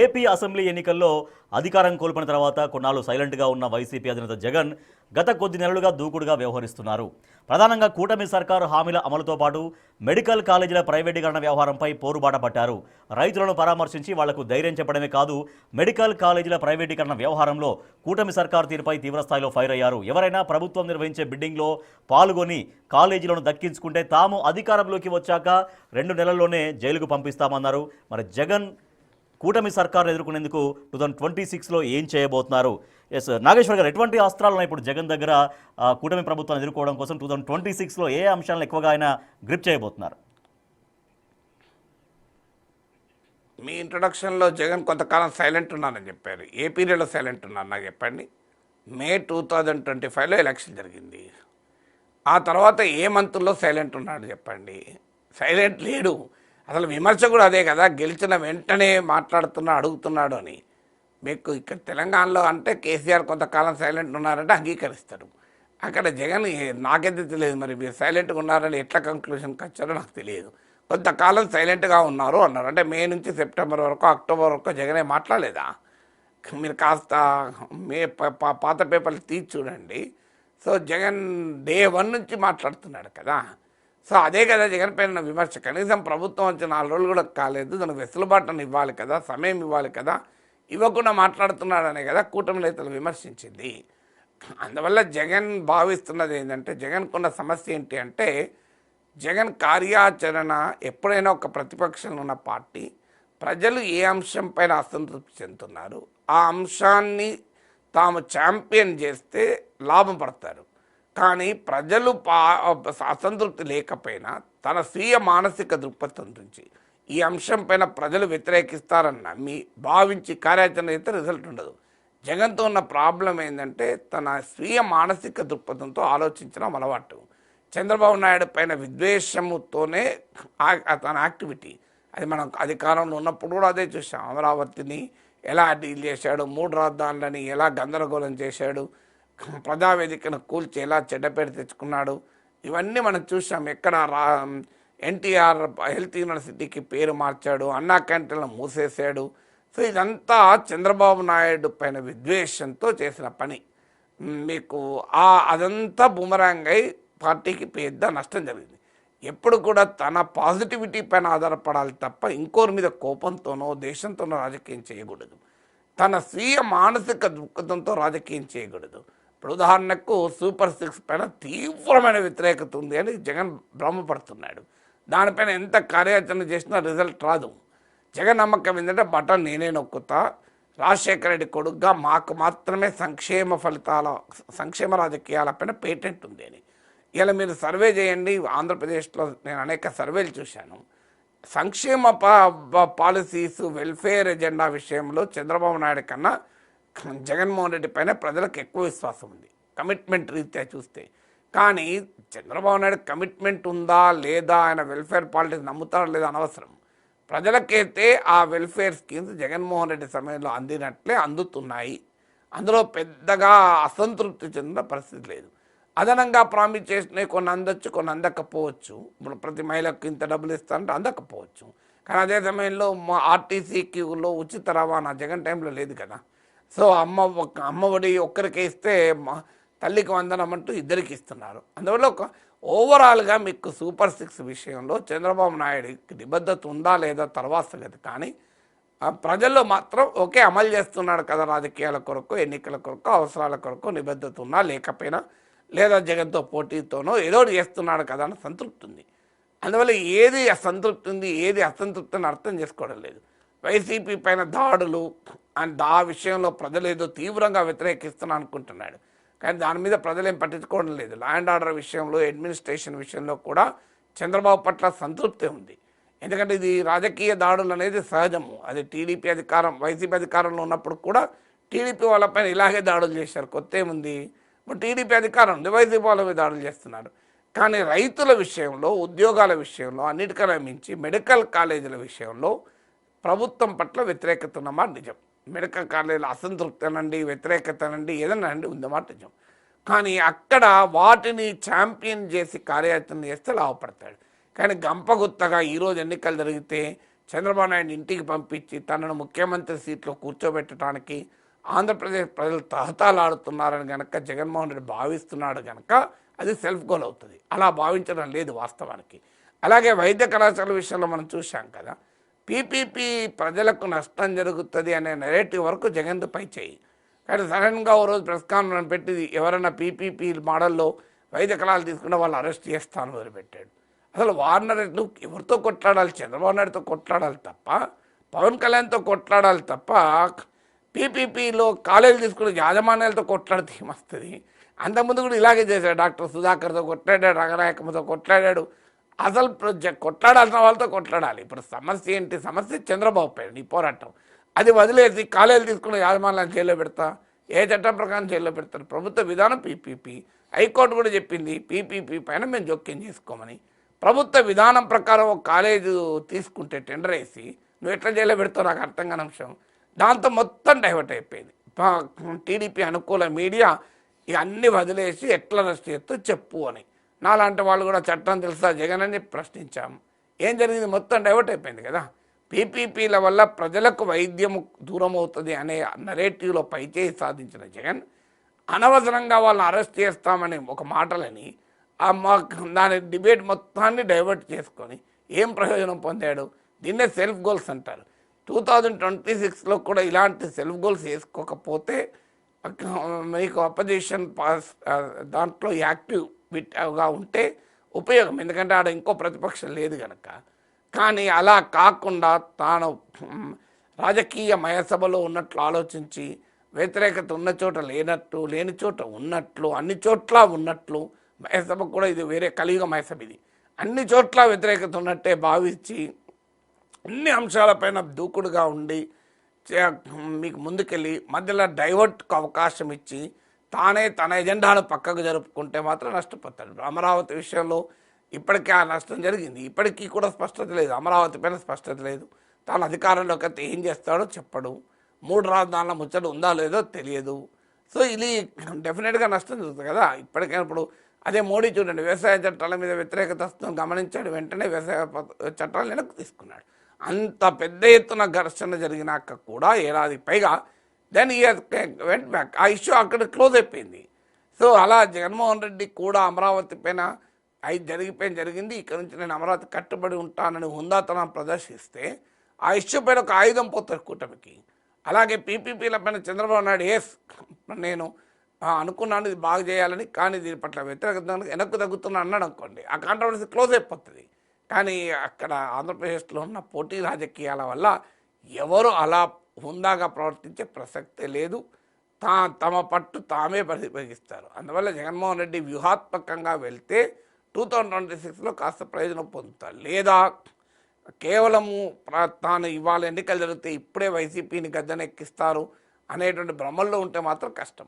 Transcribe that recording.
AP assembly ఎన్నికల్లో అధికారం కోల్పోయిన తర్వాత కొన్నాళ్ళు సైలెంట్గా ఉన్న వైసీపీ అధినేత జగన్ గత కొద్ది నెలలుగా దూకుడుగా వ్యవహరిస్తున్నారు. ప్రధానంగా కూటమి సర్కారు హామీల అమలుతో పాటు మెడికల్ కాలేజీల ప్రైవేటీకరణ వ్యవహారంపై పోరుబాట పట్టారు. రైతులను పరామర్శించి వాళ్లకు ధైర్యం చెప్పడమే కాదు, మెడికల్ కాలేజీల ప్రైవేటీకరణ వ్యవహారంలో కూటమి సర్కారు తీరుపై తీవ్రస్థాయిలో ఫైర్ అయ్యారు. ఎవరైనా ప్రభుత్వం నిర్వహించే బిడ్డింగ్లో పాల్గొని కాలేజీలను దక్కించుకుంటే తాము అధికారంలోకి వచ్చాక 2 నెలల్లోనే జైలుకు పంపిస్తామన్నారు. మరి జగన్ కూటమి సర్కారు ఎదుర్కొనేందుకు 2026లో ఏం చేయబోతున్నారు? ఎస్ నాగేశ్వర్ గారు, ఎటువంటి అస్త్రాలు ఉన్నాయి ఇప్పుడు జగన్ దగ్గర కూటమి ప్రభుత్వాన్ని ఎదుర్కోవడం కోసం? 2026లో ఏ అంశాలను ఎక్కువగా ఆయన గ్రిప్ చేయబోతున్నారు? మీ ఇంట్రొడక్షన్లో జగన్ కొంతకాలం సైలెంట్ ఉన్నానని చెప్పారు. ఏ పీరియడ్లో సైలెంట్ ఉన్నారు నాకు చెప్పండి. మే 2025లో ఎలక్షన్ జరిగింది. ఆ తర్వాత ఏ మంత్లో సైలెంట్ ఉన్నాడు చెప్పండి? సైలెంట్ లేడు. అసలు విమర్శ కూడా అదే కదా, గెలిచిన వెంటనే అడుగుతున్నాడు అని. మీకు ఇక్కడ తెలంగాణలో అంటే కేసీఆర్ కొంతకాలం సైలెంట్ ఉన్నారంటే అంగీకరిస్తారు. అక్కడ జగన్ నాకైతే తెలియదు, మరి మీరు సైలెంట్గా ఉన్నారని ఎట్లా కంక్లూషన్కి వచ్చారో నాకు తెలియదు. కొంతకాలం సైలెంట్గా ఉన్నారు అన్నారు అంటే మే నుంచి సెప్టెంబర్ వరకు, అక్టోబర్ వరకు జగనే మాట్లాడలేదా? మీరు కాస్త పాత పేపర్లు తీసి చూడండి. సో జగన్ డే 1 నుంచి మాట్లాడుతున్నాడు కదా. సో అదే కదా జగన్ పైన విమర్శ. కనీసం ప్రభుత్వం వచ్చి 4 రోజులు కూడా కాలేదు, దానికి వెసులుబాటును ఇవ్వాలి కదా, సమయం ఇవ్వాలి కదా, ఇవ్వకుండా మాట్లాడుతున్నాడనే కదా కూటమి నేతలు విమర్శించింది. అందువల్ల జగన్ భావిస్తున్నది ఏంటంటే, జగన్కున్న సమస్య ఏంటి అంటే, జగన్ కార్యాచరణ ఎప్పుడైనా ఒక ప్రతిపక్షంలో ఉన్న పార్టీ ప్రజలు ఏ అంశం పైన అసంతృప్తి చెందుతున్నారు, ఆ అంశాన్ని తాము ఛాంపియన్ చేస్తే లాభం పడతారు. కానీ ప్రజలు అసంతృప్తి లేకపోయినా తన స్వీయ మానసిక దృక్పథం నుంచి ఈ అంశం పైన ప్రజలు వ్యతిరేకిస్తారని నమ్మి భావించి కార్యాచరణ అయితే రిజల్ట్ ఉండదు. జగన్తో ఉన్న ప్రాబ్లం ఏంటంటే, తన స్వీయ మానసిక దృక్పథంతో ఆలోచించడం అలవాటు. చంద్రబాబు నాయుడు పైన విద్వేషముతోనే తన యాక్టివిటీ. అది మనం అధికారంలో ఉన్నప్పుడు కూడా అదే చూసాం. అమరావతిని ఎలా డీల్ చేశాడు, 3 రాజధానులని ఎలా గందరగోళం చేశాడు, ప్రజావేదికను కూల్చి ఎలా చెడ్డపేట తెచ్చుకున్నాడు, ఇవన్నీ మనం చూసాం. ఎక్కడ ఎన్టీఆర్ హెల్త్ యూనివర్సిటీకి పేరు మార్చాడు, అన్నా క్యాంటీన్లను మూసేశాడు. సో ఇదంతా చంద్రబాబు నాయుడు పైన విద్వేషంతో చేసిన పని. మీకు అదంతా బూమరాంగ్ అయి పార్టీకి పెద్ద నష్టం జరిగింది. ఎప్పుడు కూడా తన పాజిటివిటీ పైన ఆధారపడాలి తప్ప ఇంకోరి మీద కోపంతోనో దేశంతోనో రాజకీయం చేయకూడదు. తన స్వీయ మానసిక దృక్పథంతో రాజకీయం చేయకూడదు. ఇప్పుడు ఉదాహరణకు సూపర్ 6 పైన తీవ్రమైన వ్యతిరేకత ఉంది అని జగన్ భ్రమపడుతున్నాడు. దానిపైన ఎంత కార్యాచరణ చేసినా రిజల్ట్ రాదు. జగన్ నమ్మకం ఏంటంటే, బటన్ నేనే నొక్కుతా, రాజశేఖర రెడ్డి కొడుకుగా మాకు మాత్రమే సంక్షేమ రాజకీయాలపైన పేటెంట్ ఉంది అని. ఇలా మీరు సర్వే చేయండి. ఆంధ్రప్రదేశ్లో నేను అనేక సర్వేలు చూశాను. సంక్షేమ పాలసీస్, వెల్ఫేర్ ఎజెండా విషయంలో చంద్రబాబు నాయుడు కన్నా జగన్మోహన్ రెడ్డి పైన ప్రజలకు ఎక్కువ విశ్వాసం ఉంది, కమిట్మెంట్ రీత్యా చూస్తే. కానీ చంద్రబాబు నాయుడు కమిట్మెంట్ ఉందా లేదా, ఆయన వెల్ఫేర్ పాలిటిక్స్ నమ్ముతారా లేదా అనవసరం. ప్రజలకైతే ఆ వెల్ఫేర్ స్కీమ్స్ జగన్మోహన్ రెడ్డి సమయంలో అందినట్లే అందుతున్నాయి. అందులో పెద్దగా అసంతృప్తి చెందిన పరిస్థితి లేదు. అదనంగా ప్రామిస్ చేసినవి కొన్ని అందొచ్చు, కొన్ని అందకపోవచ్చు. ఇప్పుడు ప్రతి మహిళకు ఇంత డబ్బులు ఇస్తారంటే అందకపోవచ్చు. కానీ అదే సమయంలో ఆర్టీసీలో ఉచిత రవాణా జగన్ టైంలో లేదు కదా. సో అమ్మఒడి ఒక్కరికే ఇస్తే తల్లికి వందనం అంటూ 2కి ఇస్తున్నారు. అందువల్ల ఓవరాల్గా మీకు సూపర్ 6 విషయంలో చంద్రబాబు నాయుడికి నిబద్ధత ఉందా లేదా తర్వాత సంగతి. కానీ ప్రజల్లో మాత్రం ఓకే అమలు చేస్తున్నాడు కదా, రాజకీయాల కొరకు, ఎన్నికల కొరకు, అవసరాల కొరకు నిబద్ధత ఉన్నా లేకపోయినా, లేదా జగన్తో పోటీతోనో ఏదో చేస్తున్నాడు కదా అని సంతృప్తి ఉంది. అందువల్ల ఏది అసంతృప్తి ఉంది, ఏది అసంతృప్తిని అర్థం చేసుకోవడం లేదు. వైసీపీ పైన దాడులు అండ్ ఆ విషయంలో ప్రజలు ఏదో తీవ్రంగా వ్యతిరేకిస్తున్నా అనుకుంటున్నాడు. కానీ దాని మీద ప్రజలేం పట్టించుకోవడం లేదు. లా అండ్ ఆర్డర్ విషయంలో, అడ్మినిస్ట్రేషన్ విషయంలో కూడా చంద్రబాబు పట్ల సంతృప్తి ఉంది. ఎందుకంటే ఇది రాజకీయ దాడులు అనేది సహజము. అది వైసీపీ అధికారంలో ఉన్నప్పుడు కూడా టీడీపీ వాళ్ళపైన ఇలాగే దాడులు చేశారు. కొత్త ఏముంది? ఇప్పుడు టీడీపీ అధికారం ఉంది, వైసీపీ వాళ్ళ మీద దాడులు చేస్తున్నారు. కానీ రైతుల విషయంలో, ఉద్యోగాల విషయంలో, అన్నిటికన్నా మించి మెడికల్ కాలేజీల విషయంలో ప్రభుత్వం పట్ల వ్యతిరేకత ఉన్నమాట నిజం. మెడికల్ కాలేజీల అసంతృప్తి అనండి, వ్యతిరేకత అనండి, ఏదన్నా అండి ఉందన్నమాట నిజం. కానీ అక్కడ వాటిని ఛాంపియన్ చేసి కార్యాచరణ చేస్తే లాభపడతాడు. కానీ గంపగుత్తగా ఈరోజు ఎన్నికలు జరిగితే చంద్రబాబు నాయుడు ఇంటికి పంపించి తనను ముఖ్యమంత్రి సీట్లో కూర్చోబెట్టడానికి ఆంధ్రప్రదేశ్ ప్రజలు తహతాలాడుతున్నారని కనుక జగన్మోహన్ రెడ్డి భావిస్తున్నాడు కనుక అది సెల్ఫ్ గోల్ అవుతుంది. అలా భావించడం లేదు వాస్తవానికి. అలాగే వైద్య కళాశాల విషయంలో మనం చూసాం కదా, పీపీపీ ప్రజలకు నష్టం జరుగుతుంది అనే నెరేటివ్ వరకు జగన్ పై చేయి. కానీ సడన్గా ఓ రోజు ప్రెస్ కాన్ఫరెన్స్ పెట్టి ఎవరైనా పీపీపీ మోడల్లో వైద్య కళాలు తీసుకుంటే వాళ్ళు అరెస్ట్ చేస్తాను మొదలుపెట్టాడు. అసలు వార్నర్ ఎవరితో కొట్లాడాలి? చంద్రబాబు నాయుడుతో కొట్లాడాలి తప్ప, పవన్ కళ్యాణ్తో కొట్లాడాలి తప్ప, పీపీపీలో కాలేజీలు తీసుకునే యాజమాన్యాలతో కొట్లాడితే ఏమొస్తుంది? అంతకుముందు కూడా ఇలాగే చేశాడు. డాక్టర్ సుధాకర్తో కొట్లాడాడు, రంగనాయకమ్మతో కొట్లాడాడు. అసలు కొట్లాడాల్సిన వాళ్ళతో కొట్లాడాలి. ఇప్పుడు సమస్య ఏంటి? సమస్య చంద్రబాబు పైన ఈ పోరాటం. అది వదిలేసి కాలేజీలు తీసుకున్న యాజమాన్యాలను జైల్లో పెడతా, ఏ చట్టం ప్రకారం జైల్లో పెడతారు? ప్రభుత్వ విధానం పీపీపీ. హైకోర్టు కూడా చెప్పింది పీపీపీ పైన మేము జోక్యం చేసుకోమని. ప్రభుత్వ విధానం ప్రకారం ఒక కాలేజు తీసుకుంటే టెండర్ వేసి నువ్వు ఎట్లా జైల్లో పెడతావు? నాకు అర్థం కాని అంశం. దాంతో మొత్తం డైవర్ట్ అయిపోయింది. టీడీపీ అనుకూల మీడియా ఇక అన్నీ వదిలేసి ఎట్లా అరెస్ట్ చేస్తూ చెప్పు అని. నాలాంటి వాళ్ళు కూడా చట్టం తెలుసా జగన్ అని ప్రశ్నించాము. ఏం జరిగింది? మొత్తం డైవర్ట్ అయిపోయింది కదా. పీపీపీల వల్ల ప్రజలకు వైద్యం దూరం అవుతుంది అనే నరేటివ్లో పైచేయి సాధించిన జగన్ అనవసరంగా వాళ్ళని అరెస్ట్ చేస్తామని ఒక మాటలని దాని డిబేట్ మొత్తాన్ని డైవర్ట్ చేసుకొని ఏం ప్రయోజనం పొందాడు? దీన్నే సెల్ఫ్ గోల్స్ అంటారు. 2026లో కూడా ఇలాంటి సెల్ఫ్ గోల్స్ వేసుకోకపోతే మీకు అపోజిషన్ దాంట్లో యాక్టివ్గా ఉంటే ఉపయోగం. ఎందుకంటే ఆడ ఇంకో ప్రతిపక్షం లేదు కనుక. కానీ అలా కాకుండా తాను రాజకీయ మయసభలో ఉన్నట్లు ఆలోచించి వ్యతిరేకత ఉన్న చోట లేనట్టు, లేని చోట ఉన్నట్లు, అన్ని చోట్ల ఉన్నట్లు, మయసభ కూడా ఇది వేరే కలియుగ మయసభ, ఇది అన్ని చోట్ల వ్యతిరేకత ఉన్నట్టే భావించి అన్ని అంశాలపైన దూకుడుగా ఉండి మీకు ముందుకెళ్ళి మధ్యలో డైవర్ట్కు అవకాశం ఇచ్చి తానే తన ఎజెండాను పక్కకు జరుపుకుంటే మాత్రం నష్టపోతాడు. అమరావతి విషయంలో ఇప్పటికే ఆ నష్టం జరిగింది. ఇప్పటికీ కూడా స్పష్టత లేదు. అమరావతి పైన స్పష్టత లేదు. తాను అధికారంలోకి అయితే ఏం చేస్తాడో చెప్పడు. 3 రాజధానుల ముచ్చట ఉందా లేదో తెలియదు. సో ఇది డెఫినెట్గా నష్టం జరుగుతుంది కదా. ఇప్పటికైనా ఇప్పుడు అదే మోడీ చూడండి, వ్యవసాయ చట్టాల మీద వ్యతిరేకత వస్తుందని గమనించాడు, వెంటనే వ్యవసాయ చట్టాలను వెనక్కి తీసుకున్నాడు. అంత పెద్ద ఎత్తున ఘర్షణ జరిగినాక కూడా ఏడాది పైగా దెన్ ఈ వెంట్ బ్యాక్. ఆ ఇష్యూ అక్కడ క్లోజ్ అయిపోయింది. సో అలా జగన్మోహన్ రెడ్డి కూడా అమరావతి పైన జరిగింది, ఇక్కడ నుంచి నేను అమరావతి కట్టుబడి ఉంటానని హుందాతనం ప్రదర్శిస్తే ఆ ఇష్యూ పైన ఒక ఆయుధం పోతారు కూటమికి. అలాగే పీపీపీల పైన చంద్రబాబు నాయుడు నేను అనుకున్నాను ఇది బాగా చేయాలని, కానీ దీని పట్ల వ్యతిరేకత వెనక్కు తగ్గుతున్నా అన్నాడు అనుకోండి, ఆ కాంట్రవర్సీ క్లోజ్ అయిపోతుంది. కానీ అక్కడ ఆంధ్రప్రదేశ్లో ఉన్న పోటీ రాజకీయాల వల్ల ఎవరు అలా హుందాగా ప్రవర్తించే ప్రసక్తే లేదు. తమ పట్టు తామే పరిపగిస్తారు. అందువల్ల జగన్మోహన్ రెడ్డి వ్యూహాత్మకంగా వెళ్తే 2026లో కాస్త ప్రయోజనం పొందుతారు. లేదా కేవలము తాను ఇవాళ ఎన్నికలు జరిగితే ఇప్పుడే వైసీపీని గద్దెనెక్కిస్తారు అనేటువంటి భ్రమల్లో ఉంటే మాత్రం కష్టం.